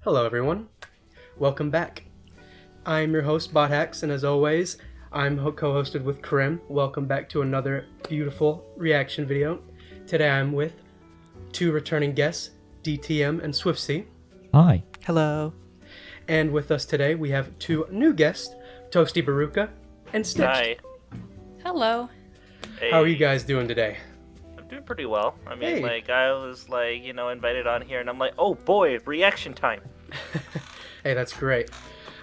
Hello everyone, welcome back. I'm your host Bothax, and as always, I'm co-hosted with Karim. Welcome back to another beautiful reaction video. Today I'm with two returning guests, DTM and Swiftsy. Hi. Hello. And with us today we have two new guests, Toasty Baruka and Stitched. Hi. Hello. Hey. How are you guys doing today? I'm doing pretty well. I mean, Hey. I was invited on here, and I'm like, oh boy, reaction time. Hey, that's great.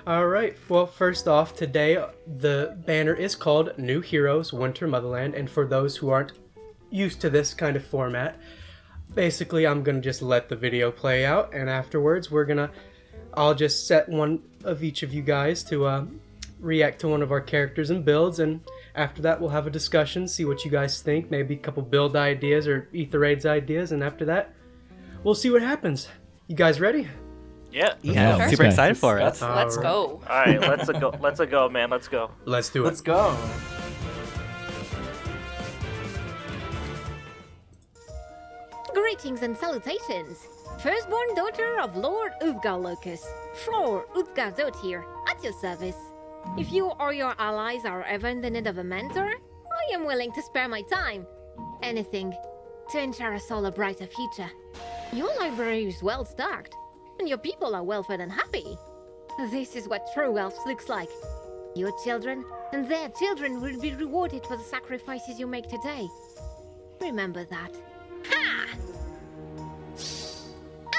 Alright, well, first off, today the banner is called New Heroes, Winter Motherland, and for those who aren't used to this kind of format, basically I'm gonna just let the video play out, and afterwards I'll just set one of each of you guys to react to one of our characters and builds, and after that we'll have a discussion, see what you guys think, maybe a couple build ideas or Ether Raids ideas, and after that, we'll see what happens. You guys ready? Yeah. Yeah, Sure. super excited for it. Let's Alright. go. All right, let's go, man. Let's go. Let's do it. Let's go. Greetings and salutations! Firstborn daughter of Lord Uvgar Flor Uthgardot here, at your service. If you or your allies are ever in the need of a mentor, I am willing to spare my time. Anything to ensure us all a brighter future. Your library is well stocked, and your people are well fed and happy. This is what true elves looks like. Your children and their children will be rewarded for the sacrifices you make today. Remember that. Ha!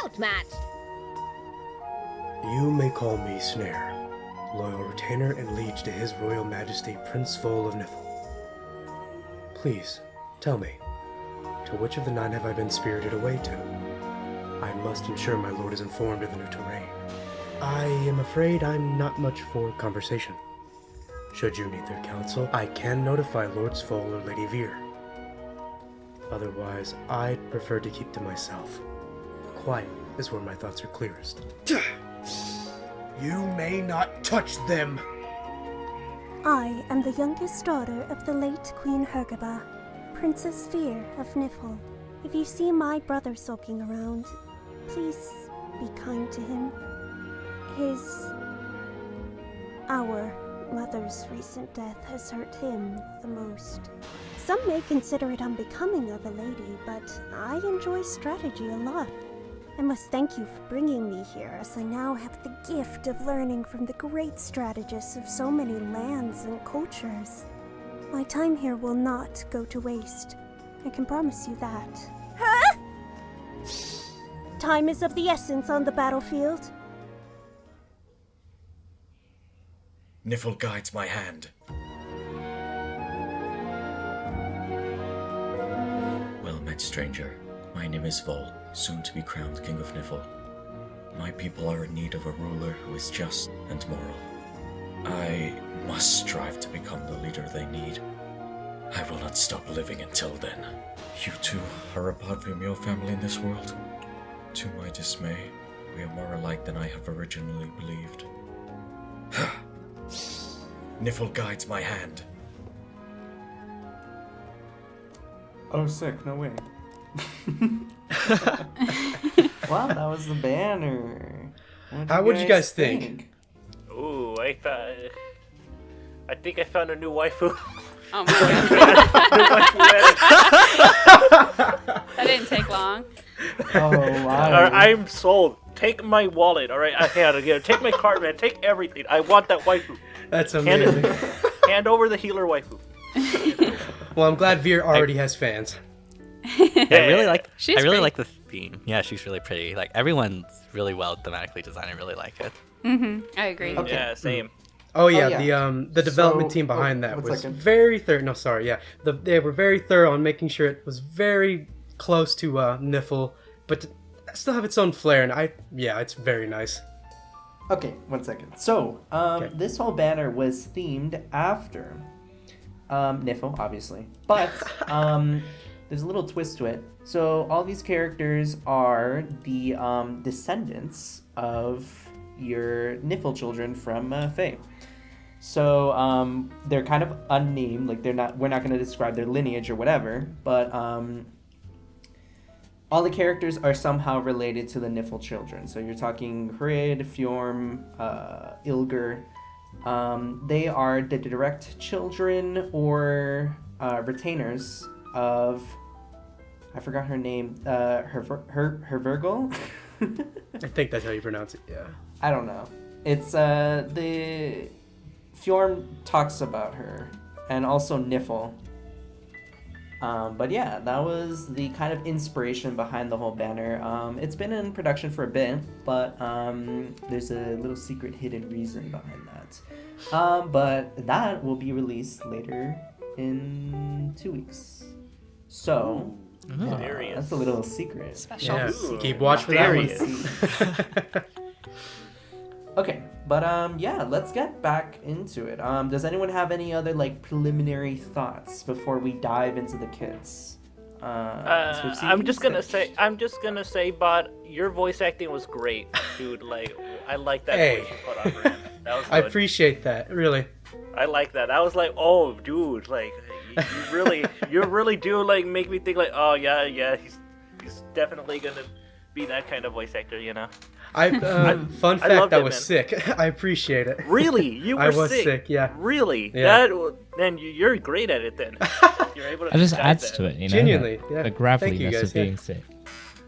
Outmatched! You may call me Snare, loyal retainer and liege to His Royal Majesty Prince Vol of Nifl. Please, tell me, to which of the 9 have I been spirited away to? I must ensure my lord is informed of the new terrain. I am afraid I'm not much for conversation. Should you need their counsel, I can notify Lords Vol or Lady Veer. Otherwise, I'd prefer to keep to myself. Quiet is where my thoughts are clearest. You may not touch them! I am the youngest daughter of the late Queen Hergaba, Princess Veer of Nifl. If you see my brother sulking around, please be kind to him. Our mother's recent death has hurt him the most. Some may consider it unbecoming of a lady, but I enjoy strategy a lot. I must thank you for bringing me here, as I now have the gift of learning from the great strategists of so many lands and cultures. My time here will not go to waste. I can promise you that. Huh? Time is of the essence on the battlefield. Nifl guides my hand. Well met, stranger. My name is Vol, soon to be crowned King of Nifl. My people are in need of a ruler who is just and moral. I must strive to become the leader they need. I will not stop living until then. You two are a part of your family in this world. To my dismay, we are more alike than I have originally believed. Nifl guides my hand. Oh, sick. No way. Wow, that was the banner. How would you guys think? Ooh, I think I found a new waifu. Oh my god. That didn't take long. Oh, wow. I'm sold. Take my wallet, all right? Take my card, man. Take everything. I want that waifu. That's amazing. Hand over the healer waifu. Well, I'm glad Veer already has fans. I really like. She's I really pretty. like the theme. Yeah, she's really pretty. Like everyone's really well thematically designed. I really like it. I agree. Okay. Yeah, same. Oh yeah, yeah. the development So- team behind oh, that one was second. very thorough. No, sorry, yeah, they were very thorough on making sure it was very close to Nifl, but still have its own flair. And it's very nice. Okay, 1 second. So, Okay. this whole banner was themed after Nifl, obviously. But there's a little twist to it. So, all these characters are the descendants of your Nifl children from Fae. So, they're kind of unnamed. Like, we're not going to describe their lineage or whatever. But all the characters are somehow related to the Nifl children. So you're talking Hrid, Fjorm, Ilger. They are the direct children or retainers of, I forgot her name, Hervergal? I think that's how you pronounce it. Yeah. I don't know. It's the Fjorm talks about her, and also Nifl. But yeah, that was the kind of inspiration behind the whole banner. It's been in production for a bit, but there's a little secret hidden reason behind that. But that will be released later in 2 weeks. So that's a little secret. Special. Yeah. Ooh, Keep watch for that mysterious. one. Okay, but yeah, let's get back into it. Does anyone have any other like preliminary thoughts before we dive into the kits? I'm just gonna say, Bot, your voice acting was great, dude. Like, I like that Hey. voice you put on Ren. That was I good. appreciate that. Really. I like that. I was like, oh, dude, like, you really do like make me think like, oh yeah, he's definitely gonna be that kind of voice actor, you know. Fun I fact, loved I it, was man. sick. I appreciate it. Really, you were I was sick. sick, yeah. Really? Yeah. Then you're great at it. Then you're able to. It just disguise adds that. to it, you know. Genuinely, the, yeah. The Thank you graveliness guys, of being sick.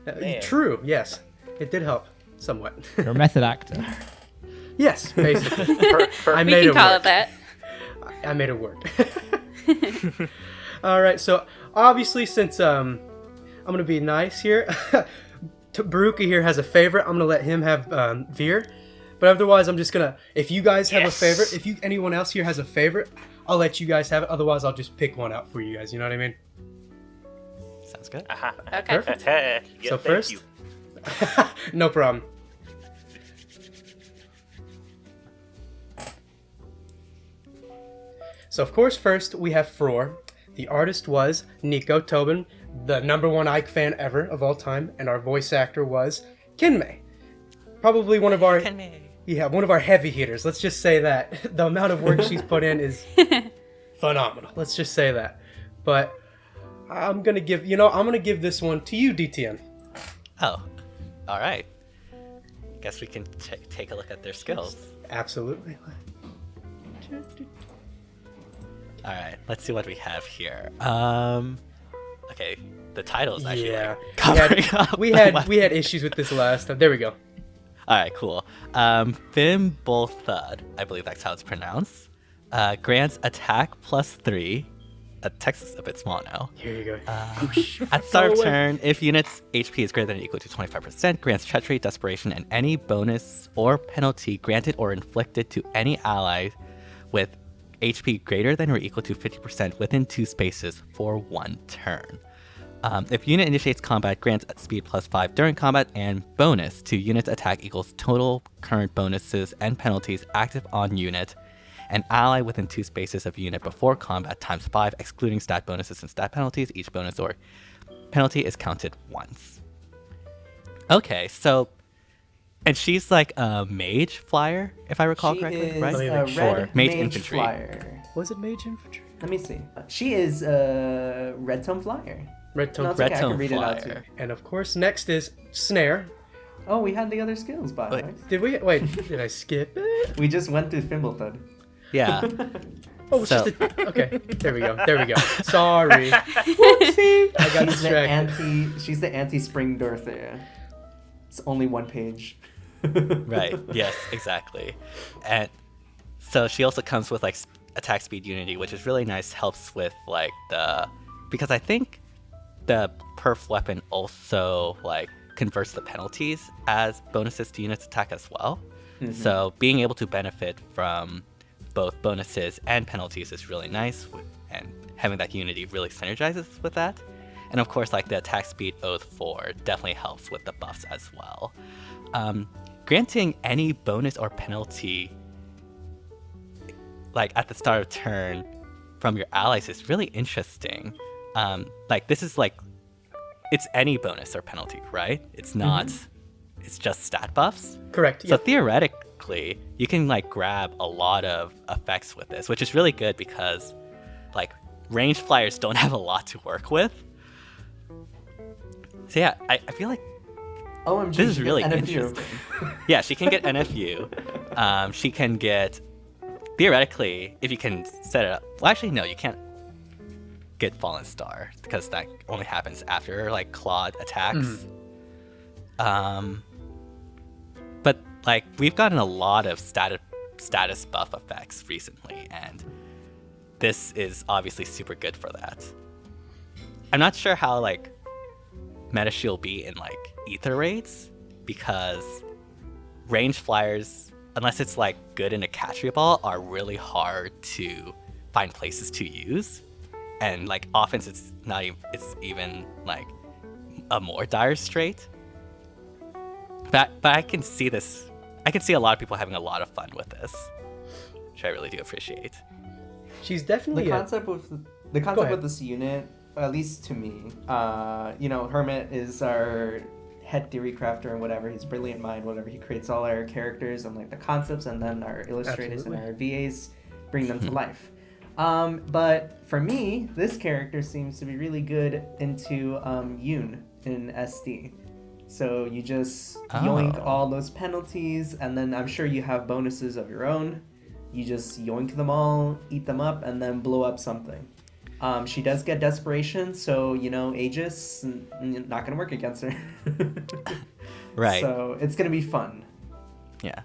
Man. True. Yes, it did help somewhat. You're a method actor. Yes, basically. I We made can it call work. it that. I made it work. All right. So obviously, since I'm gonna be nice here, Baruka here has a favorite. I'm gonna let him have Veer. But otherwise, I'm just gonna. If you guys have a favorite, if anyone else here has a favorite, I'll let you guys have it. Otherwise, I'll just pick one out for you guys. You know what I mean? Sounds good. Uh-huh. Okay. Perfect. Yeah, So thank first- you. No problem. So of course, first we have Fror. The artist was Nico Tobin, the #1 Ike fan ever of all time, and our voice actor was Kinmei. Probably one of our one of our heavy hitters. Let's just say that the amount of work she's put in is phenomenal. Let's just say that. But I'm gonna give this one to you, DTN. Oh, all right. Guess we can take a look at their skills. Absolutely. All right, let's see what we have here. Okay, the title's actually Yeah, like, covering up. we had issues with this last time. There we go. All right, cool. Fim Thud, I believe that's how it's pronounced. Grants attack +3. Text is a bit small now. Here you go. At start of turn, if unit's HP is greater than or equal to 25%, grants treachery, desperation, and any bonus or penalty granted or inflicted to any ally with HP greater than or equal to 50% within 2 spaces for 1 turn. If unit initiates combat, grants speed +5 during combat, and bonus to unit's attack equals total current bonuses and penalties active on unit. An ally within 2 spaces of unit before combat times 5, excluding stat bonuses and stat penalties. Each bonus or penalty is counted once. Okay, so, and she's like a mage flyer, if I recall She correctly, is right? a Or red mage mage infantry. flyer. Was it Mage Infantry? Let me see. She is a red tone flyer. Red Tone. No, it's Red okay, I can tone read it out flyer. too. And of course, next is Snare. Oh, we had the other skills, by the Wait. way. Did we? Wait, did I skip it? We just went through Fimbleton. Yeah. Oh, it's So- just okay. There we go. Sorry. Whoopsie. I got She's the distracted. she's the anti-spring Dorothea. It's only 1 page. Right. Yes, exactly. And so she also comes with like attack speed unity, which is really nice. Helps with like because I think the perf weapon also like converts the penalties as bonuses to units attack as well. So being able to benefit from both bonuses and penalties is really nice, and having that unity really synergizes with that. And of course, like the attack speed Oath 4 definitely helps with the buffs as well. Granting any bonus or penalty like at the start of turn from your allies is really interesting. Like this is like, it's any bonus or penalty, right? It's not, it's just stat buffs. Correct. So theoretically, you can like grab a lot of effects with this, which is really good because like ranged flyers don't have a lot to work with. So yeah, I feel like OMG, this is she really gets NFU. interesting. Yeah, she can get NFU. She can get, theoretically, if you can set it up. Well, actually, no, you can't get Fallen Star because that only happens after like Claude attacks. But like we've gotten a lot of status buff effects recently, and this is obviously super good for that. I'm not sure how like meta she'll be in like ether raids, because range flyers, unless it's like good in a catchery ball, are really hard to find places to use, and like offense it's even like a more dire strait. But I can see this. I can see a lot of people having a lot of fun with this, which I really do appreciate. She's definitely The concept ahead. with this unit, at least to me, Hermit is our head theory crafter and whatever. He's brilliant mind, whatever. He creates all our characters and like the concepts, and then our illustrators and our VAs bring them to life. But for me, this character seems to be really good into Yoon in SD. So you just yoink all those penalties, and then I'm sure you have bonuses of your own. You just yoink them all, eat them up, and then blow up something. She does get desperation, so Aegis not gonna work against her. Right. So it's gonna be fun. Yeah.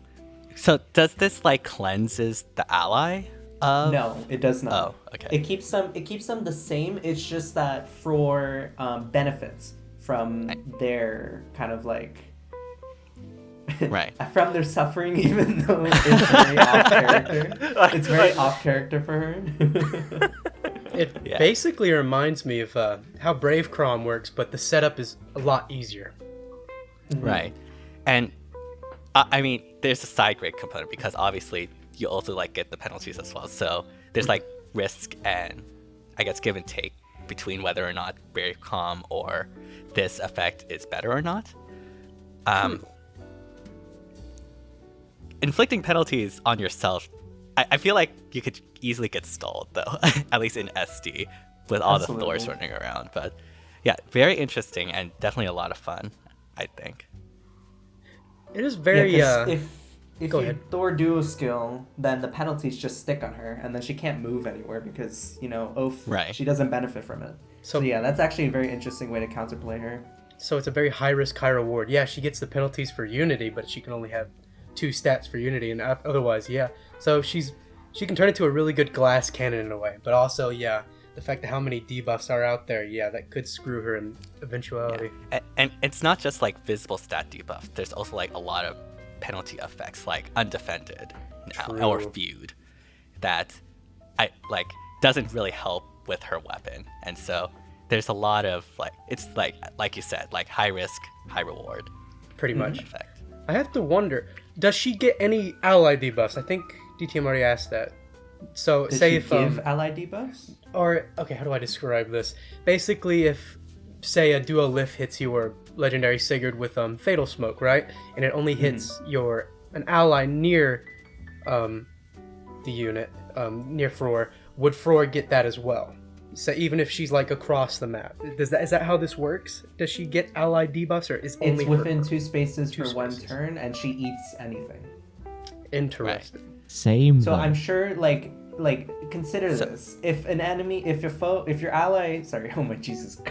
So does this like cleanses the ally of? No, it does not. Oh, okay. It keeps them the same. It's just that for benefits from their kind of like Right. from their suffering, even though it's very off character. It's very off character for her. It basically reminds me of how Brave Crom works, but the setup is a lot easier. Right. And I mean, there's a side grade component because obviously you also like get the penalties as well. So there's like risk and I guess give and take between whether or not Brave Calm or this effect is better or not. Inflicting penalties on yourself, I feel like you could easily get stalled though, at least in SD with all the Thors running around. But yeah, very interesting and definitely a lot of fun, I think. It is very if Go you ahead. Thor duo skill, then the penalties just stick on her, and then she can't move anywhere because Right. she doesn't benefit from it. So yeah, that's actually a very interesting way to counterplay her. So it's a very high risk, high reward. Yeah, she gets the penalties for Unity, but she can only have 2 stats for Unity, and otherwise, yeah. So she can turn into a really good glass cannon in a way, but also, yeah, the fact that how many debuffs are out there, yeah, that could screw her in eventuality. Yeah. And it's not just like visible stat debuff. There's also like a lot of penalty effects, like undefended or feud, that I like doesn't really help with her weapon. And so there's a lot of like it's like you said, like high risk, high reward. Pretty much. Effect. I have to wonder, does she get any ally debuffs? I think DTM already asked that. So Did say she if give ally debuffs? or okay, how do I describe this? Basically, if say a duo lift hits you or legendary Sigurd with fatal smoke, right, and it only hits an ally near the unit, near Fror, would Fror get that as well? So even if she's like across the map, is that how this works? Does she get ally debuffs, or is only It's within for 2 spaces two for 1 spaces. turn, and she eats anything. Interesting? Same. So though. I'm sure, like consider this: if an enemy, if your ally, sorry, oh my Jesus,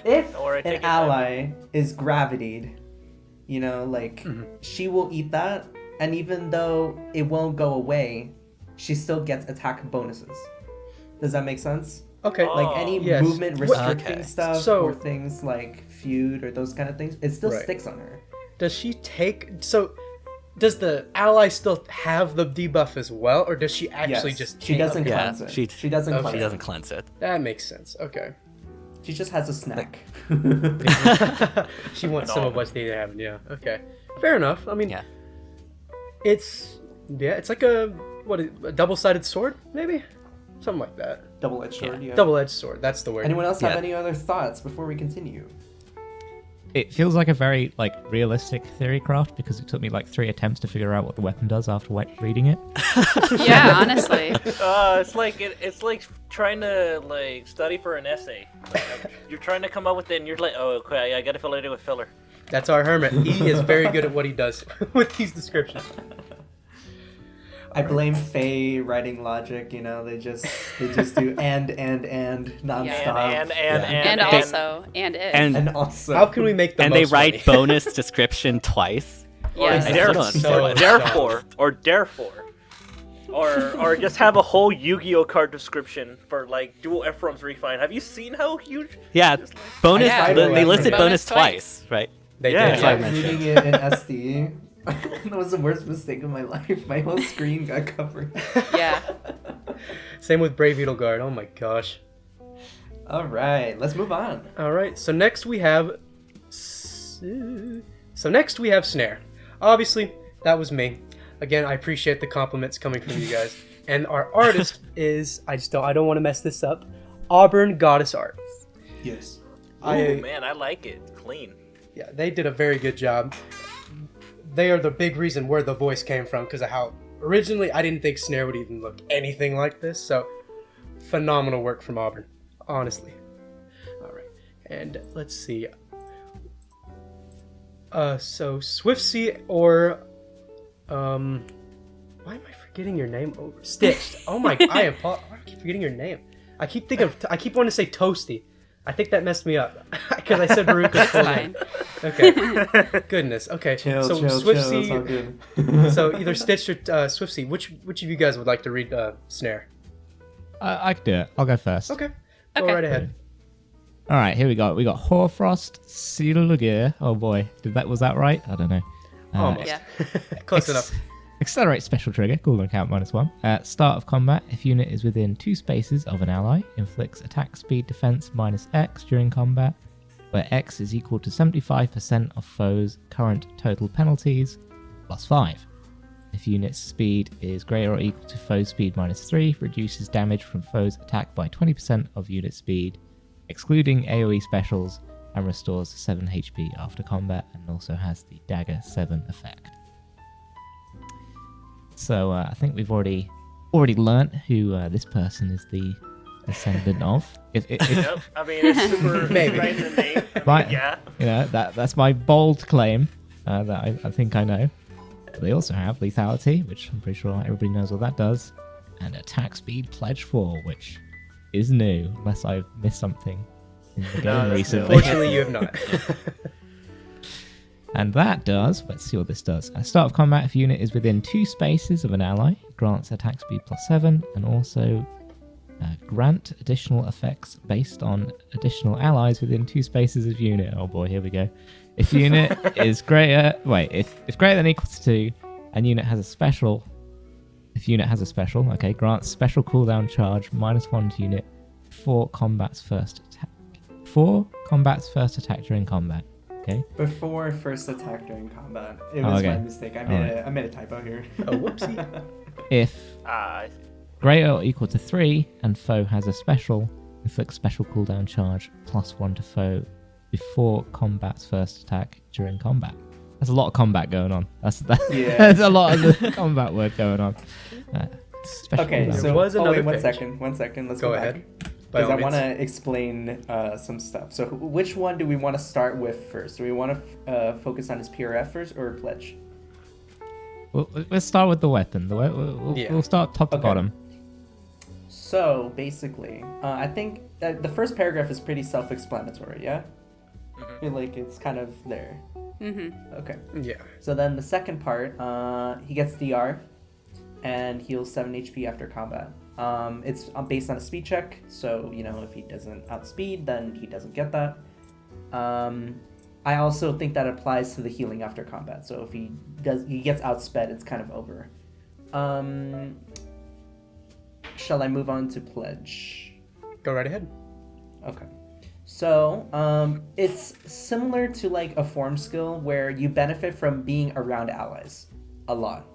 if Don't worry, take an your time. ally is gravitied, she will eat that, and even though it won't go away, she still gets attack bonuses. Does that make sense? Okay. Like any Yes. movement restricting Okay. stuff So- or things like feud or those kind of things, it still Right. sticks on her. Does she take so? Does the ally still have the debuff as well, or does she actually Yes. just? She take- doesn't okay. Yeah, cleanse it. she doesn't okay. cleanse She it. doesn't cleanse it. That makes sense. Okay. She just has a snack. She wants some of what they have. Yeah. Okay. Fair enough. I mean, Yeah. it's like a double-sided sword, maybe, something like that. Double-edged sword, yeah. Double-edged sword. That's the word. Anyone else have Yeah. any other thoughts before we continue? It feels like a very realistic theory craft because it took me 3 attempts to figure out what the weapon does after reading it. Yeah, honestly. It's like trying to study for an essay. You're trying to come up with it, and you're like, oh, okay, I gotta fill it in with filler. That's our hermit. He is very good at what he does with these descriptions. I blame Faye writing logic. They just do and nonstop. And also, and if. And also. How can we make the And most they write money? bonus description twice. Or Yes. therefore, or just have a whole Yu-Gi-Oh card description for like dual Ephraim's Refine. Have you seen how huge? Yeah, bonus. Yeah. They listed bonus Bonus twice, right? They Yeah, did. yeah. I mentioned. Reading it in SD. That was the worst mistake of my life. My whole screen got covered. Yeah. Same with Brave Edelgard. Oh my gosh. All right, let's move on. All right. So next we have Snare. Obviously, that was me. Again, I appreciate the compliments coming from you guys. And our artist is I don't want to mess this up. Auburn Goddess Art. Yes. Oh man, I like it. Clean. Yeah, they did a very good job. They are the big reason where the voice came from because of how originally I didn't think Snare would even look anything like this. So phenomenal work from Auburn, honestly. All right, and let's see. So Swiftsea or why am I forgetting your name? Stitched. Oh my! I keep forgetting your name. I keep wanting to say Toasty. I think that messed me up because I said Baruka's full name. Okay. Goodness. Okay. Chill, so chill, Swiftsea. chill. It's all good. So either Stitched or Swiftsea. Which of you guys would like to read Snare? I can do it. I'll go first. Okay. Go Okay. right ahead. All right, here we go. We got Hoarfrost, Silugir. Oh boy, was that right? I don't know. Almost. Yeah. Close enough. Accelerate special trigger, cooldown count -1. At start of combat, if unit is within 2 spaces of an ally, inflicts attack speed defense -X during combat, where X is equal to 75% of foes' current total penalties, +5. If unit's speed is greater or equal to foe's speed -3, reduces damage from foe's attack by 20% of unit speed, excluding AoE specials, and restores 7 HP after combat, and also has the Dagger 7 effect. So I think we've already learnt who this person is the descendant of. If Yep. I mean, it's super Maybe. right in the name. I mean, Right. Yeah. That's my bold claim that I think I know. They also have lethality, which I'm pretty sure everybody knows what that does, and attack speed pledge 4, which is new, unless I've missed something in the game that's recently. Fortunately, you have not. And that does, let's see what this does. At start of combat, if a unit is within 2 spaces of an ally, grants attack speed +7, and also grant additional effects based on additional allies within 2 spaces of unit. Oh boy, here we go. If unit is greater, if greater than or equal to 2, and unit has a special, grants special cooldown charge -1 to unit for combat's first attack. During combat. Okay. Before first attack during combat. It Oh, was okay. my mistake. I made a typo here. Oh, whoopsie. If I greater or equal to 3 and foe has a special, inflict special cooldown charge +1 to foe before combat's first attack during combat. There's a lot of combat going on. Yeah. There's a lot of the combat word going on. Special Okay, cooldown. so was another wait, page. one second. Let's Go go ahead. back. By Because all I want means. to explain some stuff. So which one do we want to start with first? Do we want to focus on his PRF first or pledge? Let's start with the weapon. Yeah. We'll start top to Okay. bottom. So basically, I think that the first paragraph is pretty self-explanatory. Yeah, I feel like it's kind of there. Mm-hmm. Okay. Yeah. So then the second part, he gets DR and heals 7 HP after combat. It's based on a speed check, so if he doesn't outspeed, then he doesn't get that. I also think that applies to the healing after combat. So if he gets outsped, it's kind of over. Shall I move on to pledge? Go right ahead. Okay. So, it's similar to like a form skill where you benefit from being around allies a lot.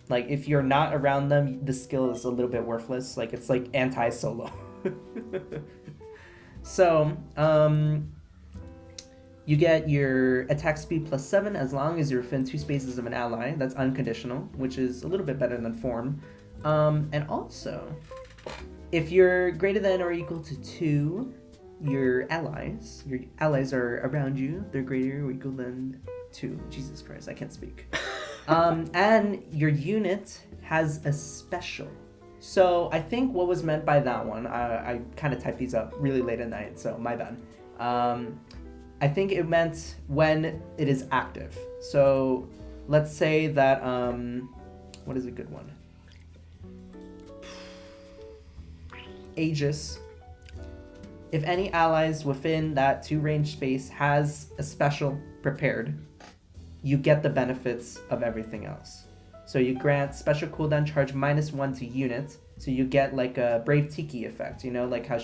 Like if you're not around them, the skill is a little bit worthless. Like it's like anti-solo. So, you get your attack speed +7 as long as you're within 2 spaces of an ally. That's unconditional, which is a little bit better than form. And also, if you're greater than or equal to 2, your allies. Your allies are around you. They're greater or equal than 2. Jesus Christ, I can't speak. And your unit has a special. So I think what was meant by that one, I kind of typed these up really late at night, so my bad. I think it meant when it is active. So let's say that, what is a good one? Aegis. If any allies within that 2 range space has a special prepared, you get the benefits of everything else. So you grant special cooldown charge -1 to units. So you get like a Brave Tiki effect, you know, like how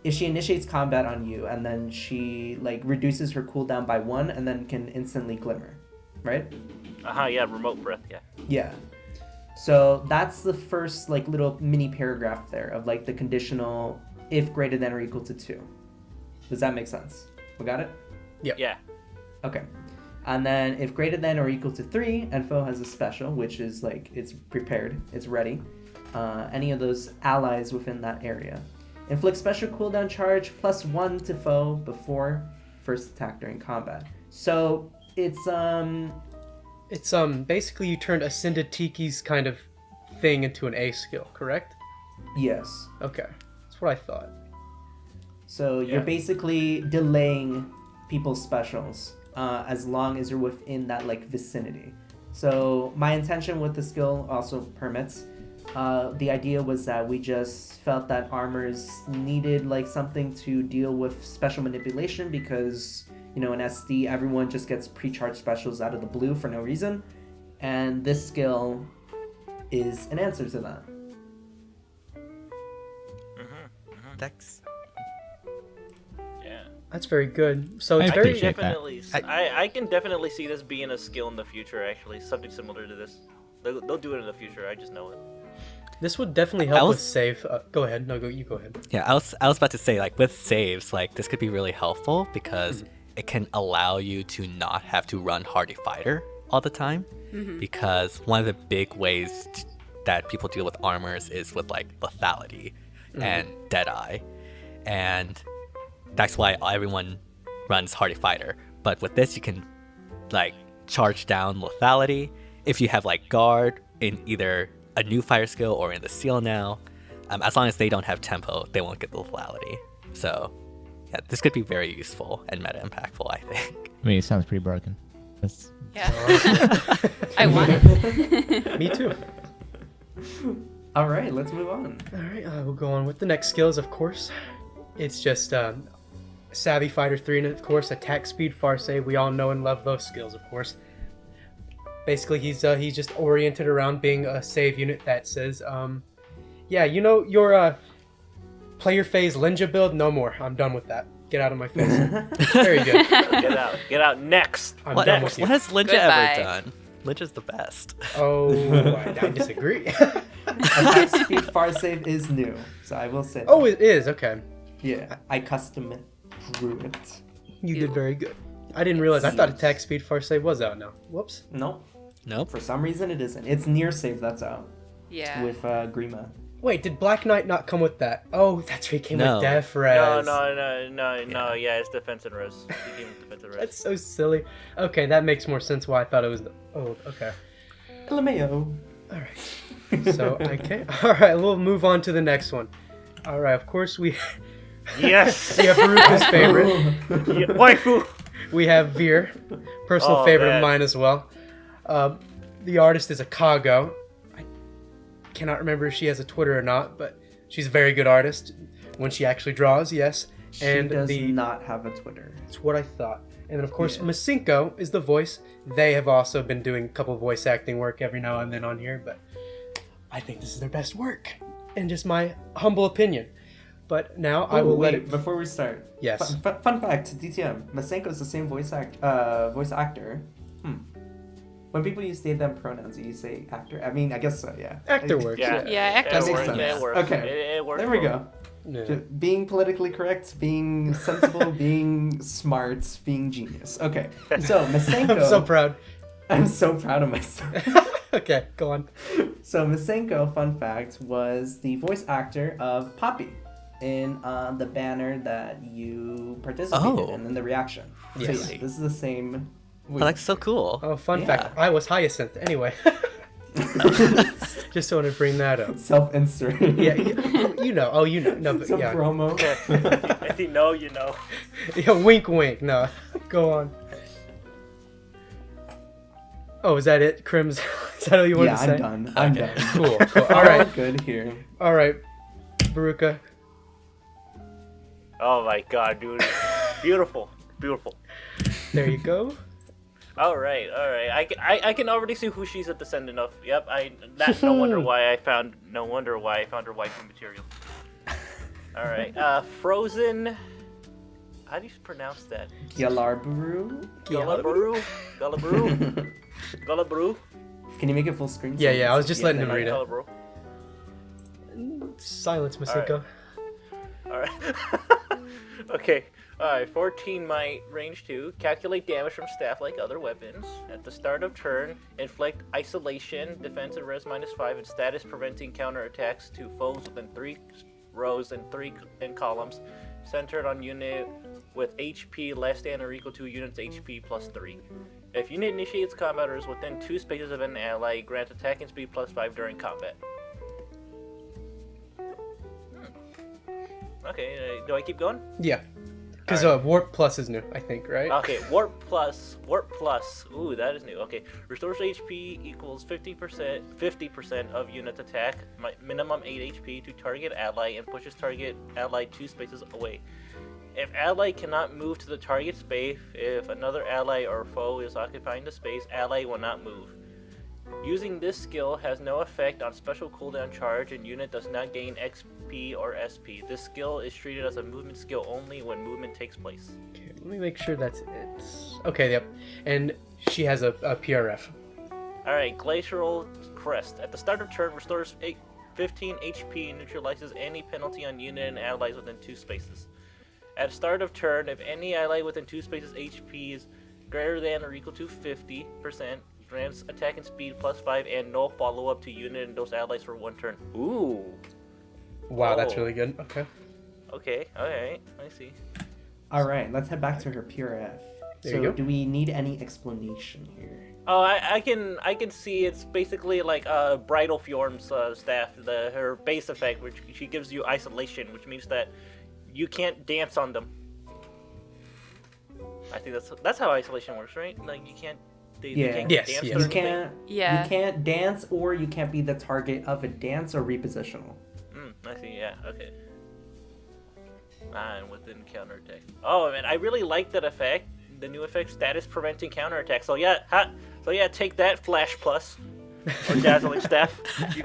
if she initiates combat on you and then she like reduces her cooldown by 1 and then can instantly glimmer, right? Yeah, remote breath, yeah. Yeah. So that's the first like little mini paragraph there of like the conditional if greater than or equal to 2. Does that make sense? We got it? Yeah. Okay. And then if greater than or equal to 3, and foe has a special, which is like it's prepared, it's ready. Any of those allies within that area. Inflict special cooldown charge +1 to foe before first attack during combat. So it's basically you turned Ascended Tiki's kind of thing into an A skill, correct? yes. Okay. That's what I thought. So you're basically delaying people's specials as long as you're within that like vicinity. So my intention with the skill also permits. The idea was that we just felt that armors needed like something to deal with special manipulation because, you know, in SD everyone just gets pre-charged specials out of the blue for no reason, and this skill is an answer to that. Dex. Yeah. That's very good. So it's I very appreciate that. Definitely, I can definitely see this being a skill in the future, actually. Something similar to this. They'll do it in the future, I just know it. This would definitely help with save. Go ahead. No, you go ahead. Yeah, I was about to say, like, with saves, like, this could be really helpful because it can allow you to not have to run Hardy Fighter all the time. Because one of the big ways that people deal with armors is with, like, lethality and Deadeye. And that's why everyone runs Hardy Fighter. But with this, you can, like, charge down lethality. If you have, like, Guard in either a new fire skill or in the seal now, as long as they don't have tempo, they won't get the lethality. So yeah, this could be very useful and meta impactful, I think. I mean, it sounds pretty broken. That's... Yeah. I want it. Me too. All right, let's move on. All right, we'll go on with the next skills, of course. It's just Savvy Fighter 3, and of course, attack speed, far save. We all know and love those skills, of course. Basically, he's just oriented around being a save unit that says, yeah, you know, your player phase Linja build, no more. I'm done with that. Get out of my face. Very good. Get out next. I'm done with you. What has Linja ever done? Linja's the best. Oh, I disagree. Attack speed far save is new, so I will say that. Oh, it is? Okay. Yeah, I custom drew it. You did very good. I didn't realize. I thought attack speed far save was out now. Whoops. Nope. Nope. For some reason it isn't. It's near save that's out. Yeah. With Grima. Wait, did Black Knight not come with that? Oh, that's where he came No. with Def Res. No. Yeah, it's defense and res. He came with defense and res. That's so silly. Okay, that makes more sense why I thought it was... Oh, okay. LMAO. Alright. So, okay. Alright, we'll move on to the next one. Alright, of course we... Yes! We have Baruka's favorite. Yeah, waifu! We have Veer. Personal favorite man. of mine as well. The artist is Akago. I cannot remember if she has a Twitter or not, but she's a very good artist. When she actually draws, yes. She does not have a Twitter. That's what I thought. And then, of course, Masinko is the voice. They have also been doing a couple of voice acting work every now and then on here, but I think this is their best work, in just my humble opinion. But now I will let it... Before we start. Yes. Fun fact, DTM. Masenko is the same voice actor. When people use they them pronouns, you say actor. I mean, I guess so. Yeah. Actor works. Yeah. Yeah, actors That makes work. sense. Yeah, it works. Okay. It works. There we go. Yeah. Being politically correct, being sensible, being smart, being genius. Okay. So Masenko. I'm so proud. I'm so proud of myself. Okay, go on. So Masenko, fun fact, was the voice actor of Poppy in the banner that you participated in the reaction. Yes. So, yeah, this is the same. Oh, that's so cool. Oh, fun Yeah. fact. I was Hyacinth. Anyway. Just wanted to bring that up. Self-insert. Yeah, you know. Oh, you know. No, but Some yeah. promo. If you know, you know. Yeah, wink, wink. No, go on. Oh, is that it, Crims? Is that all you wanted to say? I'm done. I'm done. Cool. All right. Good here. All right. Baruka. Oh my god, dude. Beautiful. Beautiful. There you go. All right. I can already see who she's a descendant of. Yep. No wonder why I found her waifu material. All right. Frozen. How do you pronounce that? Galarburu? Galabru. Can you make it full screen? Yeah. I was just letting him read it. Galabru. Silence, Masiko. All right. Okay. Alright, 14 might, range 2. Calculate damage from staff like other weapons. At the start of turn, inflict isolation, defense and res -5, and status preventing counterattacks to foes within 3 rows and 3 in columns, centered on unit with HP less than or equal to unit's HP plus 3. If unit initiates combat or is within 2 spaces of an ally, grant attack and speed plus 5 during combat. Okay, do I keep going? Yeah. Because Warp Plus is new, I think, right? Okay, Warp Plus. Ooh, that is new. Okay, restores HP equals 50% of unit's attack, minimum 8 HP to target ally, and pushes target ally 2 spaces away. If ally cannot move to the target space, if another ally or foe is occupying the space, ally will not move. Using this skill has no effect on special cooldown charge, and unit does not gain XP or SP. This skill is treated as a movement skill only when movement takes place. Okay, let me make sure that's it. Okay, yep. And she has a PRF. Alright, Glacial Crest. At the start of turn, restores 15 HP and neutralizes any penalty on unit and allies within 2 spaces. At the start of turn, if any ally within 2 spaces HP is greater than or equal to 50%, grants attack and speed plus 5 and no follow-up to unit and those allies for 1 turn. Ooh. Wow, that's Oh. really good. Okay. Okay, alright, I see. Alright, let's head back to her PRF. There So you go. do we need any explanation here? Oh, I can see it's basically like Bridal Fjord's staff, her base effect, which she gives you isolation, which means that you can't dance on them. I think that's how isolation works, right? Like you can't. They can't Yes, dance yes. or You anything? Yeah. You can't dance, or you can't be the target of a dance or repositional. I see. Yeah. Okay. And within counterattack. Oh man, I really like that effect. The new effect, status preventing counterattack. So yeah, take that, Flash Plus or Dazzling Staff. You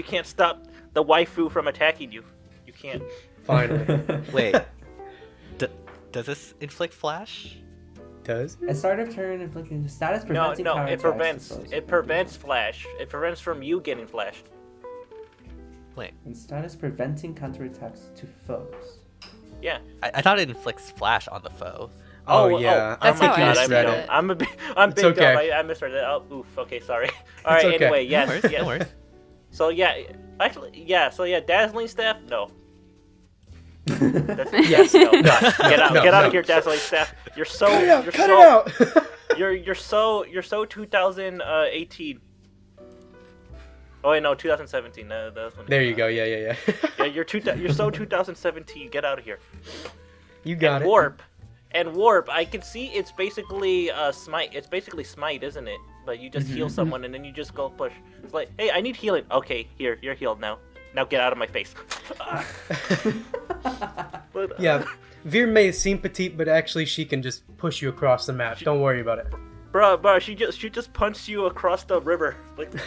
can't stop the waifu from attacking you. You can't. Finally. Wait. Does this inflict flash? Does it? At start of turn, inflicting the status No, preventing it counterattacks. prevents flash. It prevents from you getting flashed. Wait. And status preventing counterattacks to foes. Yeah. I thought it inflicts flash on the foe. Oh, yeah. That's how I God, understood misread it. I'm big okay. dumb. I misread it. Oh, oof. Okay, sorry. All right. okay. Anyway, yes. No worries, yes. no worries. So yeah, actually, yeah. So yeah, Dazzling Staff. No. That's, Yes. No. No. Get out. No, Get out no. of here, Dazzling Staff. You're so. Cut it out! you're Cut so. it out! You're so 2018. Oh wait, no, 2017. No, that was when There you go. Yeah. Yeah, you're so 2017. Get out of here. You got and it. Warp. And Warp, I can see it's basically smite. It's basically smite, isn't it? But you just heal someone and then you just go push. It's like, hey, I need healing. Okay, here, you're healed now. Now get out of my face. But, Yeah. Veer may seem petite, but actually she can just push you across the map. Don't worry about it. bro, she just punched you across the river. Like, and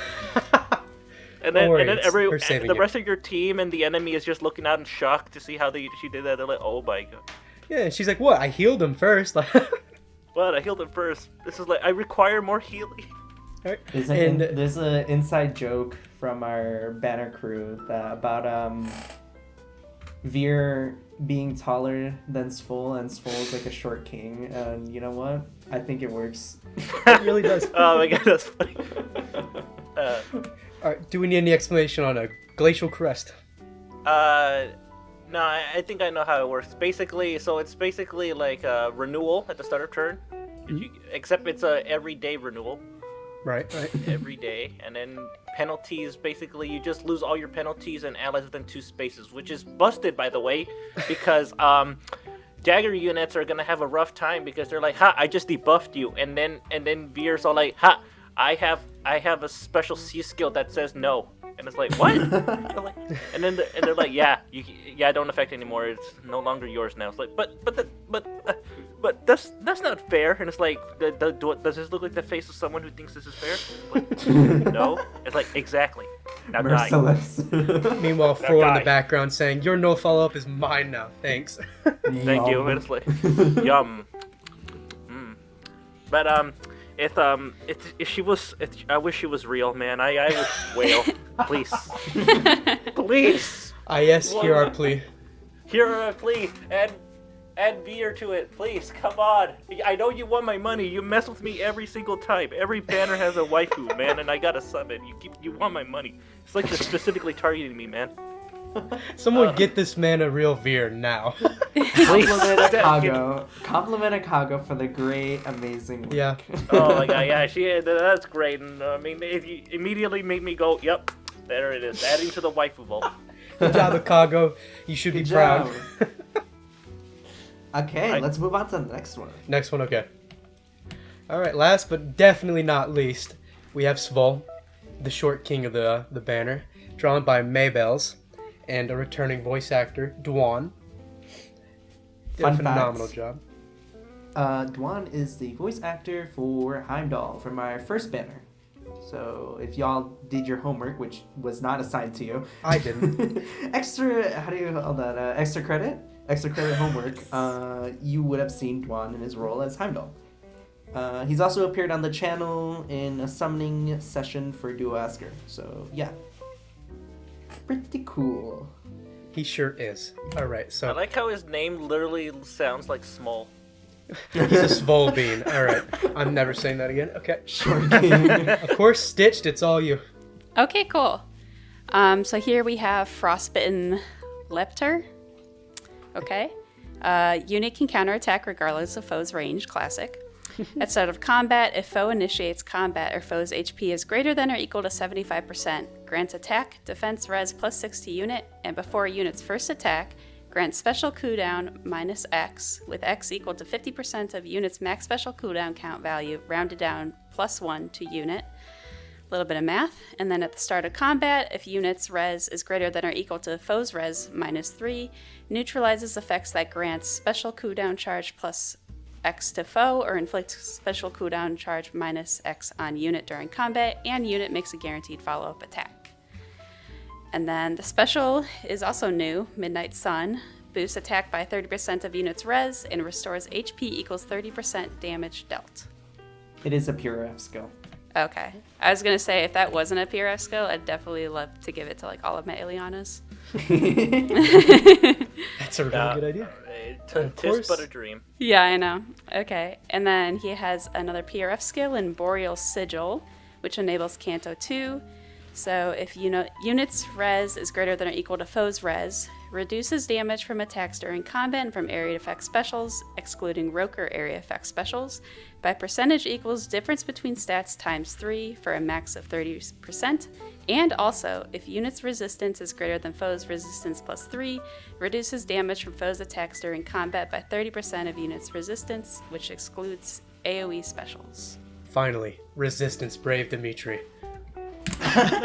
Don't then worry, and then it's every her saving the you. rest of your team and the enemy is just looking out in shock to see how she did that. They're like, oh my god. Yeah, and she's like, what? I healed him first. What? I healed him first. This is like, I require more healing. There's an inside joke from our banner crew about Veer being taller than Svol, and Svol's like a short king, and you know what? I think it works. It really does. Oh my god, that's funny. Alright, do we need any explanation on a glacial crest? No, I think I know how it works. Basically, so it's basically like a renewal at the start of turn, except it's a everyday renewal. Right. Every day, and then penalties. Basically, you just lose all your penalties and allies within 2 spaces, which is busted, by the way, because dagger units are gonna have a rough time because they're like, "Ha! I just debuffed you," and then Veer's all like, "Ha! I have a special C skill that says no." And it's like, what? and they're like, yeah, don't affect anymore. It's no longer yours now. It's like, but that's not fair. And it's like, does this look like the face of someone who thinks this is fair? Like, no. It's like, exactly. Now Merciless. Meanwhile, Froor in the background saying, "Your no follow-up is mine now. Thanks." Thank you. And it's like, yum. But if she was, I wish she was real, man. I would wail. Please. Please. Yes, hear our plea. Hear our plea. Add Veer to it, please. Come on. I know you want my money. You mess with me every single time. Every banner has a waifu, man, and I gotta summon. You want my money. It's like you're specifically targeting me, man. Someone get this man a real Veer now. Compliment Akago for the great, amazing work. Yeah. Oh my god, yeah, that's great. And I mean, if you immediately make me go, yep, there it is, adding to the waifu vault. Good job, Akago. You should be proud. Okay, let's move on to the next one. Next one, okay. Alright, last but definitely not least, we have Svol, the short king of the banner, drawn by Maybells, and a returning voice actor, Dwan. Did a phenomenal job. Dwan is the voice actor for Heimdall from our first banner. So if y'all did your homework, which was not assigned to you, I didn't. Extra credit homework. You would have seen Dwan in his role as Heimdall. He's also appeared on the channel in a summoning session for Duo Asker. So yeah, pretty cool. He sure is. Alright, so... I like how his name literally sounds like small. He's a Svol bean. Alright, I'm never saying that again. Okay. Short king. Of course, Stitched, it's all you. Okay, cool. So here we have Frostbitten Lepter. Okay. Unit can counterattack regardless of foe's range. Classic. At start of combat, if foe initiates combat or foe's HP is greater than or equal to 75%, grants attack, defense, res plus 6 to unit, and before a unit's first attack, grants special cooldown minus X, with X equal to 50% of unit's max special cooldown count value, rounded down plus 1 to unit. A little bit of math, and then at the start of combat, if unit's res is greater than or equal to foe's res minus 3, neutralizes effects that grants special cooldown charge plus X to foe, or inflicts special cooldown charge minus X on unit during combat, and unit makes a guaranteed follow-up attack. And then the special is also new, Midnight Sun, boosts attack by 30% of unit's res, and restores HP equals 30% damage dealt. It is a pure F skill. Okay. I was going to say, if that wasn't a PRF skill, I'd definitely love to give it to, like, all of my Ileanas. That's a really good idea. Tis but a dream. Yeah, I know. Okay. And then he has another PRF skill in Boreal Sigil, which enables Canto 2. So if unit's res is greater than or equal to foe's res, reduces damage from attacks during combat and from area effect specials, excluding Roker area effect specials, by percentage equals difference between stats times 3 for a max of 30%, and also, if unit's resistance is greater than foe's resistance plus 3, reduces damage from foe's attacks during combat by 30% of unit's resistance, which excludes AoE specials. Finally, resistance, brave Dimitri.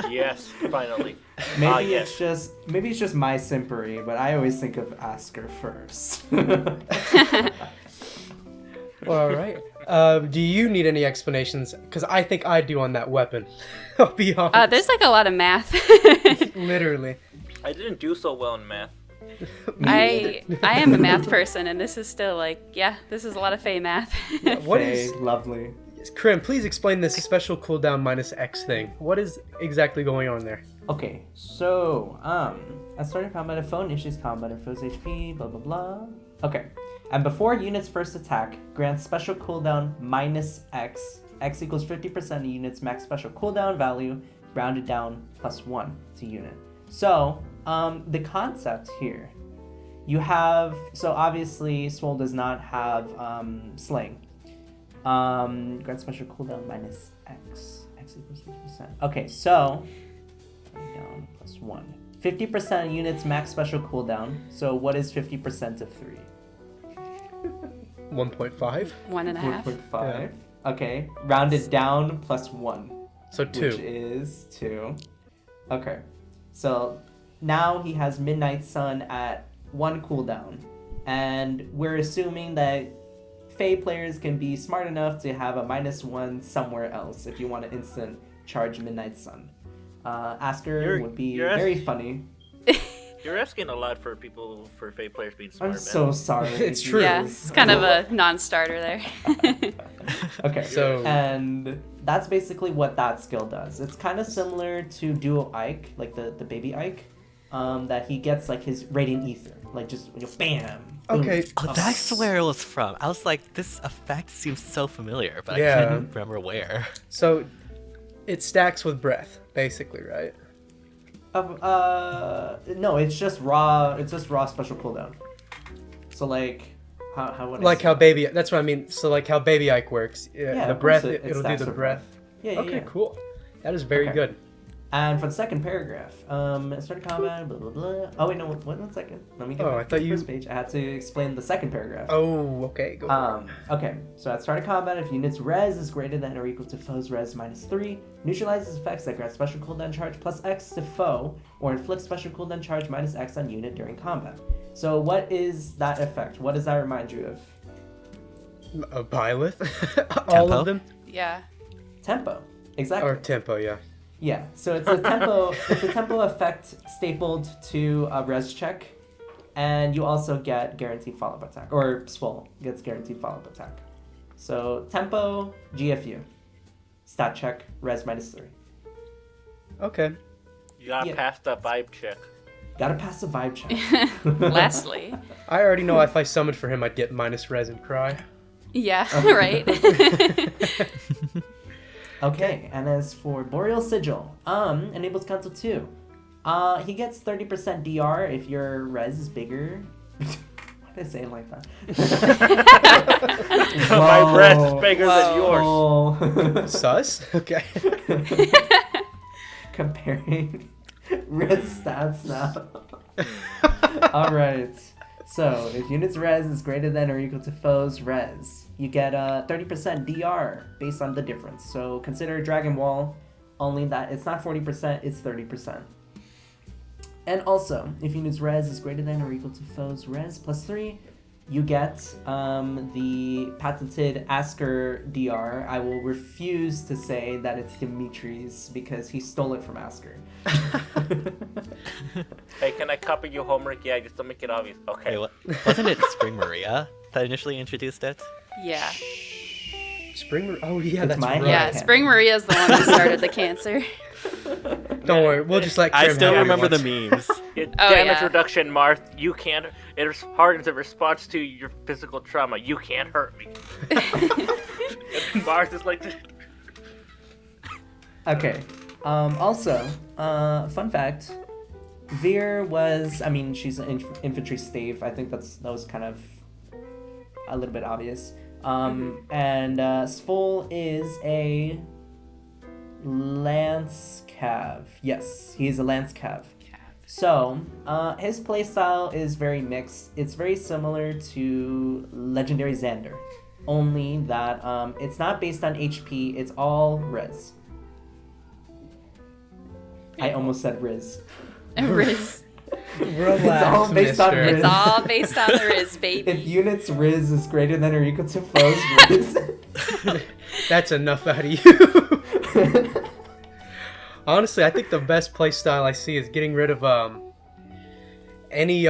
Yes, finally. Maybe it's just my simpery, but I always think of Asker first. All right. Do you need any explanations? Because I think I do on that weapon. I'll be honest. There's like a lot of math. Literally. I didn't do so well in math. I am a math person, and this is still this is a lot of Fae math. What is lovely? Krim, please explain this special cooldown minus X thing. What is exactly going on there? Okay, so, at start of combat, if foe initiates combat or foe's HP, blah blah blah. Okay, and before unit's first attack, grants special cooldown minus X. X equals 50% of unit's max special cooldown value, rounded down plus 1 to unit. So, the concept here You have, so obviously Swole does not have Sling. Grant special cooldown minus X. X equals 50%. Okay, so down plus 1. 50% of units max special cooldown. So what is 50% of 3? 1.5. 1.5. 1.5. Okay, rounded down plus 1. So 2. Which is 2. Okay, so now he has Midnight Sun at 1 cooldown. And we're assuming that Fae players can be smart enough to have a -1 somewhere else if you want to instant charge Midnight Sun. Asker would be very funny. You're asking a lot for people, for Fae players being smart, I'm man. so sorry. It's true. Yeah, it's kind of a non-starter there. Okay, So- and that's basically what that skill does. It's kind of similar to Duo Ike, like the baby Ike, that he gets like his Radiant Ether, like just bam. Boom. Okay. Oh, that's where it was from. I was like, this effect seems so familiar, but Yeah. I couldn't remember where. So it stacks with breath, basically, right? No, it's just raw. It's just raw special cooldown. So like, how would I Like say how that? baby. That's what I mean. So like how baby Ike works. Yeah, the of course breath. it It'll do stacks the with breath. Yeah, Okay, yeah. cool. That is very Okay. good. And for the second paragraph, start combat, blah blah blah. Oh wait, no, one second. Let me get Oh, back I to thought the you- first page. I had to explain the second paragraph. Oh, okay. Go for it. Okay, so at start of combat, if unit's res is greater than or equal to foe's res -3, neutralizes effects that grant special cooldown charge plus X to foe, or inflict special cooldown charge minus X on unit during combat. So what is that effect? What does that remind you of? A Byleth? All Tempo? of them? Yeah. Tempo. Exactly. Or tempo, yeah. Yeah, so it's a tempo. It's a tempo effect stapled to a res check, and you also get guaranteed follow-up attack, or Swole gets guaranteed follow-up attack. So tempo, GFU, stat check, res -3. Okay. You gotta Yeah. pass the vibe check. Gotta pass the vibe check. Lastly. I already know if I summoned for him, I'd get minus res and cry. Yeah, right. Okay, and as for Boreal Sigil, enables Council 2. He gets 30% DR if your res is bigger. Why did I say it like that? My breath is bigger than yours. Oh. Sus? Okay. Comparing res stats now. Alright. So, if unit's res is greater than or equal to foe's res, you get 30% DR based on the difference. So, consider Dragon Wall, only that it's not 40%, it's 30%. And also, if unit's res is greater than or equal to foe's res +3, you get the patented Asker DR. I will refuse to say that it's Dimitri's because he stole it from Asker. Hey, can I copy your homework? Yeah, just to make it obvious. Okay. Wait, wasn't it Spring Maria that initially introduced it? Yeah. Spring. Oh, yeah, It's that's my right. Yeah, Okay. Spring Maria's the one that started the cancer. Don't worry, we'll just let I Krim still have it remember the once. memes. Oh, Damage yeah. reduction, Marth. You can't. It is hardens in response to your physical trauma. You can't hurt me. And Marth is like, Okay. Also, fun fact, Veer was, I mean, she's an infantry stave. I think that was kind of a little bit obvious. And Svol is a lance cav. Yes, he's a lance cav. So, his playstyle is very mixed. It's very similar to Legendary Xander, only that it's not based on HP, it's all res. I almost said Riz. Riz. Relax, It's all based on mister. Riz. It's all based on the Riz, baby. If unit's Riz is greater than or equal to foe's Riz. That's enough out of you. Honestly, I think the best playstyle I see is getting rid of any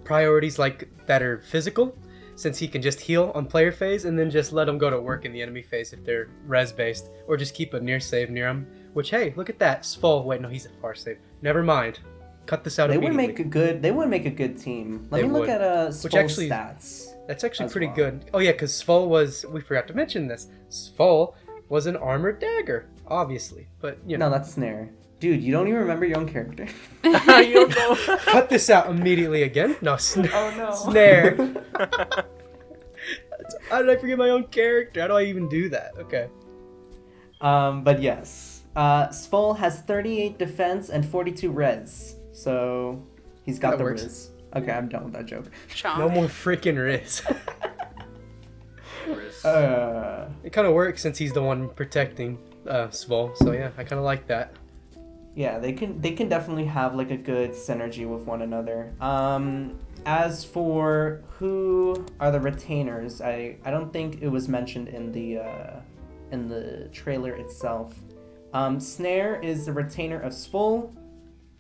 priorities like that are physical, since he can just heal on player phase and then just let them go to work in the enemy phase if they're res based, or just keep a near save near him. Which, hey, look at that, Svol. Wait, no, he's a far save. Never mind. Cut this out They would immediately. make a good. They would make a good team. Let They me look would. at Which Spol's actually- stats. That's actually as pretty well. good. Oh yeah, because Svol was, we forgot to mention this, Svol was an armored dagger. obviously, but you know. No, that's Snare. Dude, you don't even remember your own character. You don't know. Cut this out immediately again. No, Oh no. Snare. How did I forget my own character? How do I even do that? Okay. But yes. Svol has 38 defense and 42 res. So he's got That the works. res. Okay, I'm done with that joke. Chomp. No more freaking Riz. Uh, It kind of works since he's the one protecting Svol. So yeah, I kind of like that. yeah, they can definitely have like a good synergy with one another. As for who are the retainers, I don't think it was mentioned in the trailer itself. Snare is the retainer of Svol,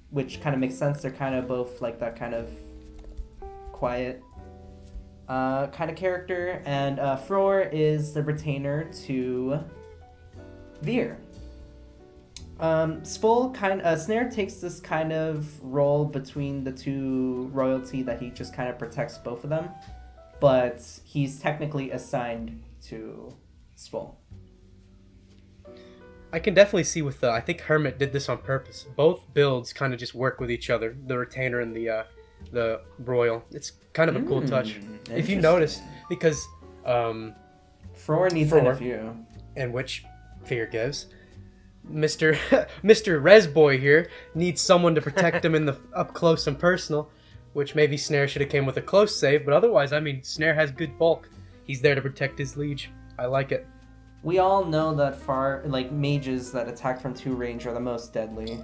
which kind of makes sense. They're kind of both like that kind of quiet kind of character, and Fror is the retainer to Veer. Snare takes this kind of role between the two royalty that he just kind of protects both of them, but he's technically assigned to Svol. I can definitely see with I think Hermit did this on purpose. Both builds kind of just work with each other, the retainer and the royal. It's kind of a cool touch. If you notice, because Fror needs Fror. a few. and which Fear gives, Mr. Mr. Res Boy here needs someone to protect him in the up close and personal, which maybe Snare should have came with a close save, but otherwise, I mean, Snare has good bulk. He's there to protect his liege. I like it. We all know that mages that attack from 2 range are the most deadly.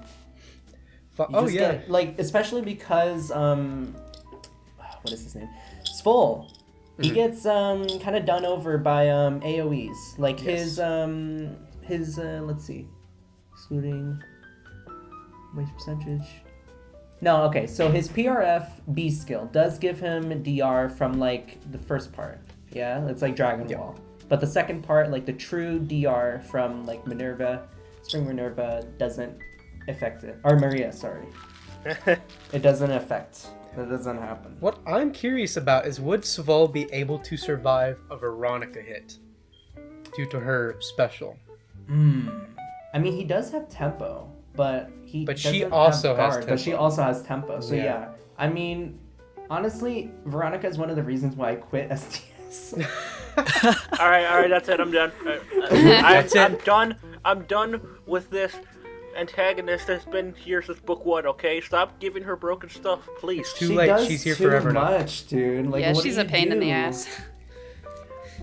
Oh yeah. Especially because what is his name? Svol. He gets kind of done over by AoEs. Like Yes. his let's see, excluding waste percentage. No, okay. So his PRF B skill does give him DR from like the first part. Yeah, it's like Dragon Yep. Wall. But the second part, like the true DR from like Minerva, Spring Minerva, doesn't affect it. Or Maria, sorry. It doesn't affect. That doesn't happen. What I'm curious about is would Svol be able to survive a Veronica hit due to her special? I mean, he does have tempo, but he But she doesn't also have has guard, But she tempo. also has tempo. So Yeah. yeah. I mean, honestly, Veronica is one of the reasons why I quit STS. All right, that's it. I'm done. That's it. I'm done. I'm done with this antagonist that's been here since book 1. Okay, stop giving her broken stuff, please. Too She late. does She's here too forever now. much, dude. Like, Yeah, what she's do a you pain in the do? ass.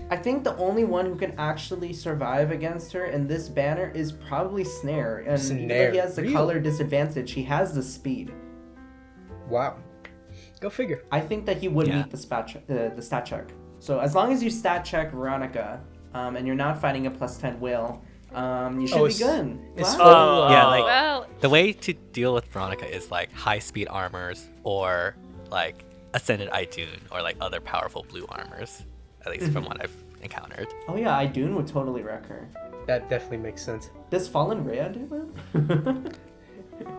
I think the only one who can actually survive against her in this banner is probably Snare. And even though Snare, he has the really? color disadvantage, he has the speed. Wow. Go figure. I think that he would Yeah. meet the stat check. So as long as you stat check Veronica, and you're not fighting a +10 whale, you should be it's- good. it's Wow. Yeah, like Well, the way to deal with Veronica is like high speed armors or like Ascended Idun or like other powerful blue armors, at least from what I've encountered. Oh yeah, Idun would totally wreck her. That definitely makes sense. Does Fallen Rhea do that?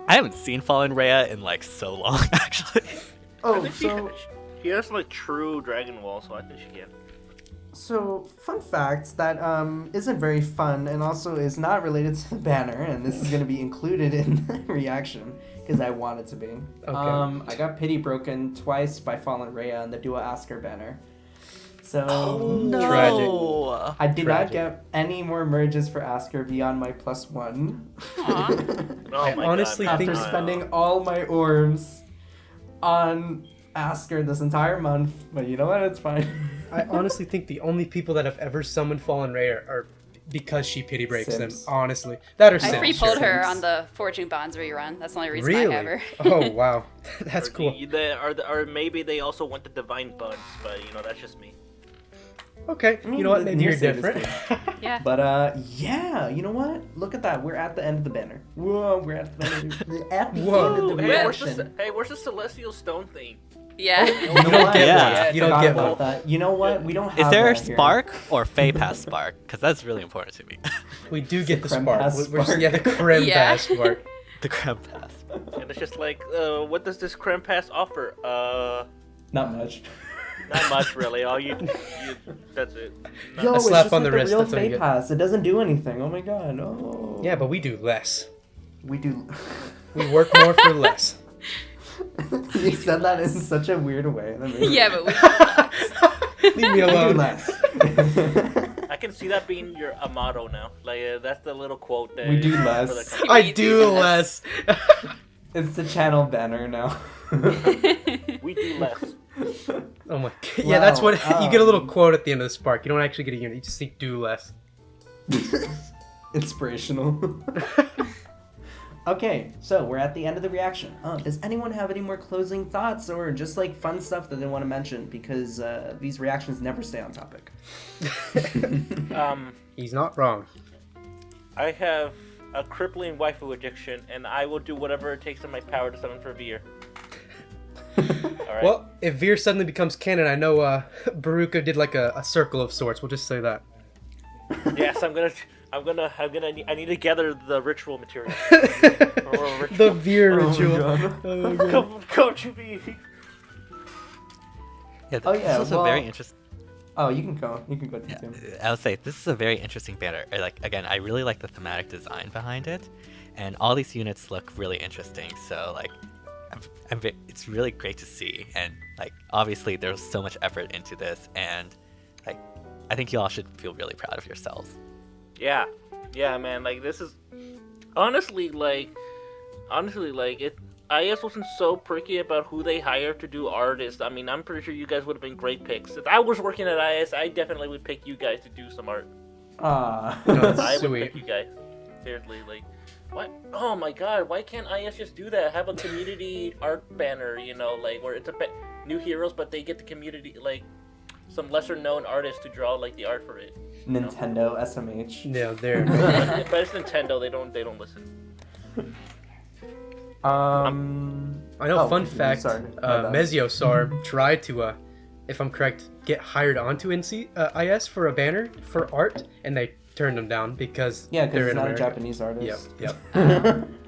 I haven't seen Fallen Rhea in like so long, actually. I Oh, think she has like true Dragon Wall, so I think she can. So, fun fact that isn't very fun and also is not related to the banner, and this is going to be included in the reaction because I want it to be. I got pity broken twice by Fallen Rhea in the Dua Asker banner. So, Tragic. I did Tragic. not get any more merges for Asker beyond my +1 aw. Oh I my honestly God, think- after no. spending all my orbs on Asker this entire month. But you know what? It's fine. I honestly think the only people that have ever summoned Fallen Rhea are because she pity breaks them. Sims. Honestly, that are I Sims, free pulled sure. her on the Forging Bonds rerun. That's the only reason Really? I have her. Oh wow, that's Or cool. or maybe they also went to Divine Buns, but that's just me. Okay, you know what? Maybe Near you're save is different. Yeah. But yeah, you know what? Look at that. We're at the end of the banner. Whoa, we're at the banner. At the Whoa. end of the Hey, where's reaction. the Celestial Stone thing? Yeah. You know what? get Yeah. one. You don't Forgot get about one. that. You know what? We don't have Is there a that here. spark or Fey Pass spark? Because that's really important to me. We do get the creme spark. pass spark. Yeah, the creme Yeah. pass spark. The creme pass. And it's just like, what does this Creme Pass offer? Not much. Not much, really. All you that's it. Yo, A it's slap just on like the wrist, real that's what you Fate get. Pass. It doesn't do anything. Oh my god. Oh. Yeah, but we do less. We do. We work more for less. You said that in such a weird way. That made me- Yeah, but we Leave me I do alone. less. I can see that being a motto now. Like that's the little quote that We do for less. the company. I do less. It's the channel banner now. We do less. Oh my. Yeah, that's what Wow, you get a little quote at the end of the spark. You don't actually get a unit. You just think do less. Inspirational. Okay, so we're at the end of the reaction. Does anyone have any more closing thoughts or just like fun stuff that they want to mention? Because these reactions never stay on topic. He's not wrong. I have a crippling waifu addiction, and I will do whatever it takes in my power to summon for Veer. Alright. Well, if Veer suddenly becomes canon, I know Baruka did like a circle of sorts. We'll just say that. Yes, I need to gather the ritual material. The Veer Oh, ritual. God. Oh, God. Come to me. Yeah, Oh, this yeah, is a very well- interesting. Oh, you can go. You can go to Yeah, Tim. I would say this is a very interesting banner. Like again, I really like the thematic design behind it, and all these units look really interesting. So like, it's really great to see, and like obviously there's so much effort into this, and like I think you all should feel really proud of yourselves. Yeah, man. Like this is honestly like it. IS wasn't so pricky about who they hired to do artists. I mean, I'm pretty sure you guys would have been great picks. If I was working at IS, I definitely would pick you guys to do some art. Ah. That's I would sweet. pick you guys. Seriously, like, what? Oh my god, why can't IS just do that? Have a community art banner, you know, like, where it's new heroes, but they get the community, like, some lesser known artists to draw, like, the art for it. Nintendo SMH. Yeah, there. But it's Nintendo, they don't listen. I know. Oh, Fun continue, fact: sorry. My bad. Meziosar tried to, if I'm correct, get hired onto IS for a banner for art, and they turned him down because Yeah, because they're he's in not America. a Japanese artist. Yep.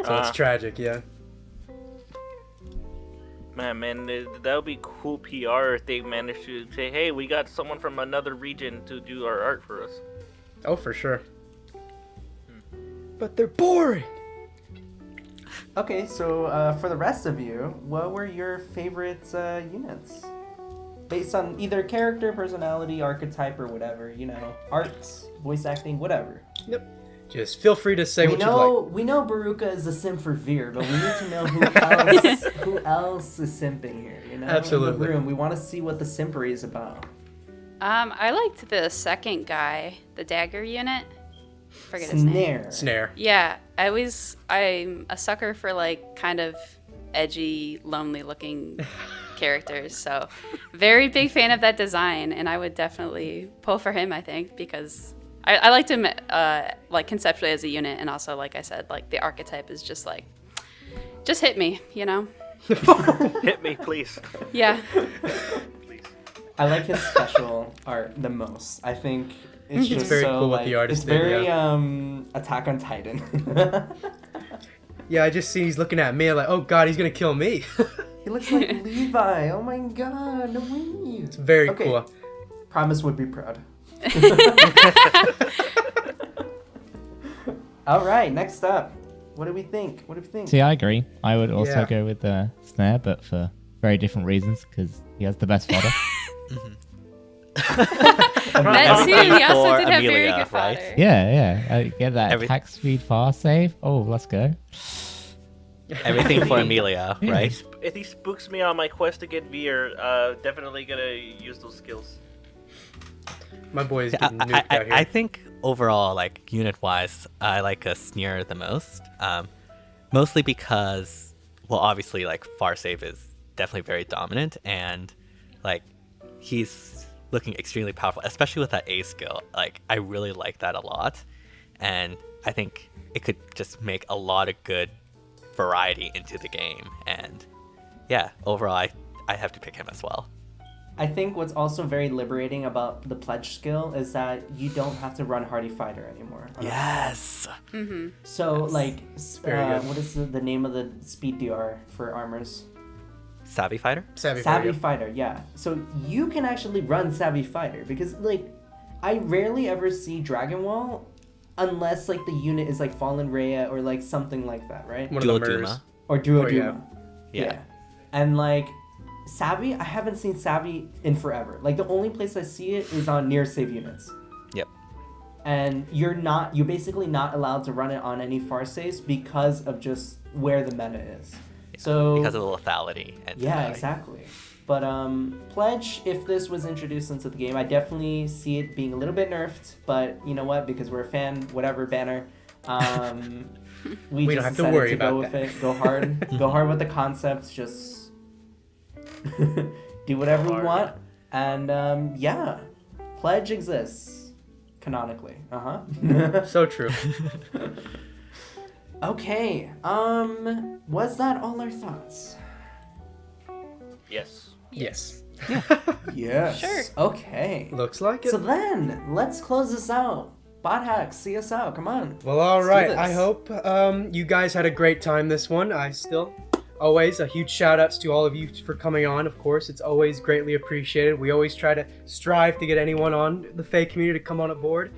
So it's tragic. Yeah. Man, that would be cool PR if they managed to say, hey, we got someone from another region to do our art for us. Oh, for sure. But they're boring. Okay, so for the rest of you, what were your favorite units? Based on either character, personality, archetype, or whatever, you know, arts, voice acting, whatever. Yep. Just feel free to say we what know you'd like. we know Baruka is a simp for Veer, but we need to know who else is simping here. You know, Absolutely. In the room, we want to see what the simpery is about. I liked the second guy, the dagger unit. Forget his name. Snare. Snare. Yeah, I'm a sucker for like kind of edgy, lonely looking characters. So very big fan of that design, and I would definitely pull for him, I think, because I liked him like conceptually as a unit, and also like I said, like the archetype is just hit me, you know? Hit me, please. Yeah. Please. I like his special art the most. I think it's just very so cool what like the artist it's did, very yeah. Attack on Titan. Yeah, I just see he's looking at me like, oh god, he's gonna kill me. He looks like Levi. Oh my god, no way. It's very Okay. cool. Promise would be proud. All right, next up. What do we think? See, I agree. I would also Yeah. go with the Snare, but for very different reasons, because he has the best fodder. That too, he also For did have very Amelia, good right? fodder. Yeah. Get that Every- attack speed fast save. Oh, let's go. Everything for Amelia, Yeah. right? If he spooks me on my quest to get Veer, definitely gonna use those skills. My boy is I, getting nuked out here. I think overall, like unit-wise, I like a Sneer the most. Mostly because, well, obviously, like Far Save is definitely very dominant, and like he's looking extremely powerful, especially with that A skill. Like I really like that a lot, and I think it could just make a lot of good variety into the game. And yeah, overall, I have to pick him as well. I think what's also very liberating about the pledge skill is that you don't have to run Hardy Fighter anymore. Yes. So, like, Very good. what is the name of the speed DR for armors? Savvy Fighter? Savvy Savvy Fighter. Fighter, yeah. So you can actually run Savvy Fighter because like I rarely ever see Dragon Wall unless like the unit is like Fallen Rhea or like something like that, right? One Duo of the murders. Duma. Or Duo Oh, yeah. Duma. Yeah. And like Savvy, I haven't seen Savvy in forever. Like the only place I see it is on near save units. Yep. And you're basically not allowed to run it on any far saves because of just where the meta is. So Because of the lethality. And yeah, lethality. exactly. But Pledge, if this was introduced into the game, I definitely see it being a little bit nerfed. But you know what? Because we're a fan, whatever banner, we don't just have to decided worry to go about with it. Go hard, go hard with the concepts. Just do whatever we want, and yeah, Pledge exists canonically. So true. Okay. Was that all our thoughts? Yes. Yes. Yes. Sure. Okay. Looks like it. So then, let's close this out. Bot hacks, see us out. Come on. Well, all Let's do right. this. I hope you guys had a great time this one. I still, always a huge shout outs to all of you for coming on. Of course, it's always greatly appreciated. We always try to strive to get anyone on the Fae community to come on aboard.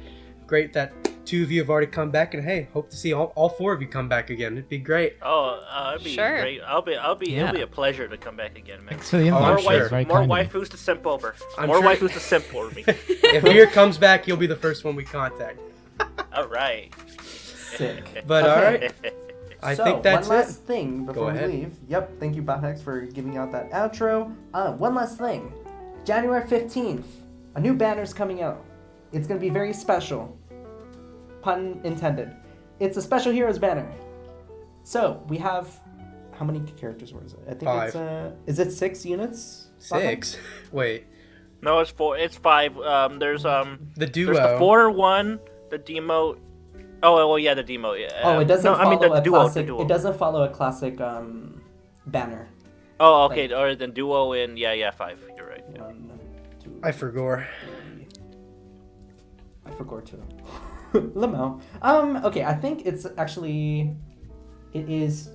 Great that 2 of you have already come back, and hey, hope to see all 4 of you come back again. It'd be great. Oh, it'd be Sure. great. It'll be Yeah. a pleasure to come back again, man. Thanks for the invite. I'm More, sure. It's wife, very more kind of you. waifus to simp over. I'm More sure. waifus to simp for me. If Veer comes back, you'll be the first one we contact. All right. Sick. But all right, I So, think that's one last it. thing before we ahead. leave. Yep, thank you, Bothex, for giving out that outro. One last thing. January 15th, a new banner's coming out. It's going to be very special. Pun intended. It's a Special Heroes banner. So, we have... How many characters was it? I think 5. it's... Is it 6 units? Bothex? 6. Wait. No, it's 4. It's 5. There's The duo. There's the 4-1, the demote. Oh, well, yeah, the demote. Yeah. Oh, it doesn't No, follow I mean the a duo. classic... The duo. It doesn't follow a classic banner. Oh, okay. Or the duo in 5. You're right. Yeah. 1, 2, I forgot. I forgot to. Lamo. Okay, I think it's actually... It is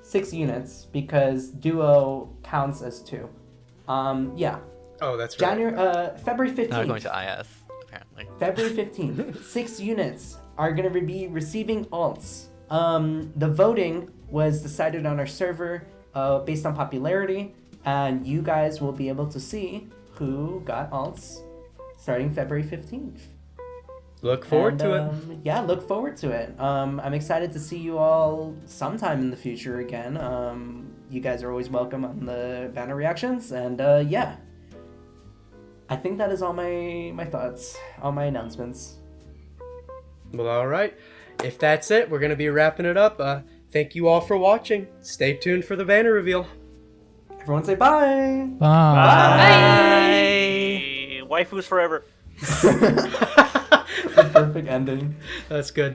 6 units because duo counts as 2. Yeah. Oh, that's right. February 15th. Now we're going to IS, apparently. February 15th. 6 units are going to be receiving alts. The voting was decided on our server based on popularity, and you guys will be able to see who got alts starting February 15th. Look forward to it. Yeah, look forward to it. I'm excited to see you all sometime in the future again. You guys are always welcome on the banner reactions, and yeah. I think that is all my thoughts, all my announcements. Well, all right. If that's it, we're going to be wrapping it up. Thank you all for watching. Stay tuned for the banner reveal. Everyone say bye! Bye. Hey, waifus forever. The perfect ending. That's good.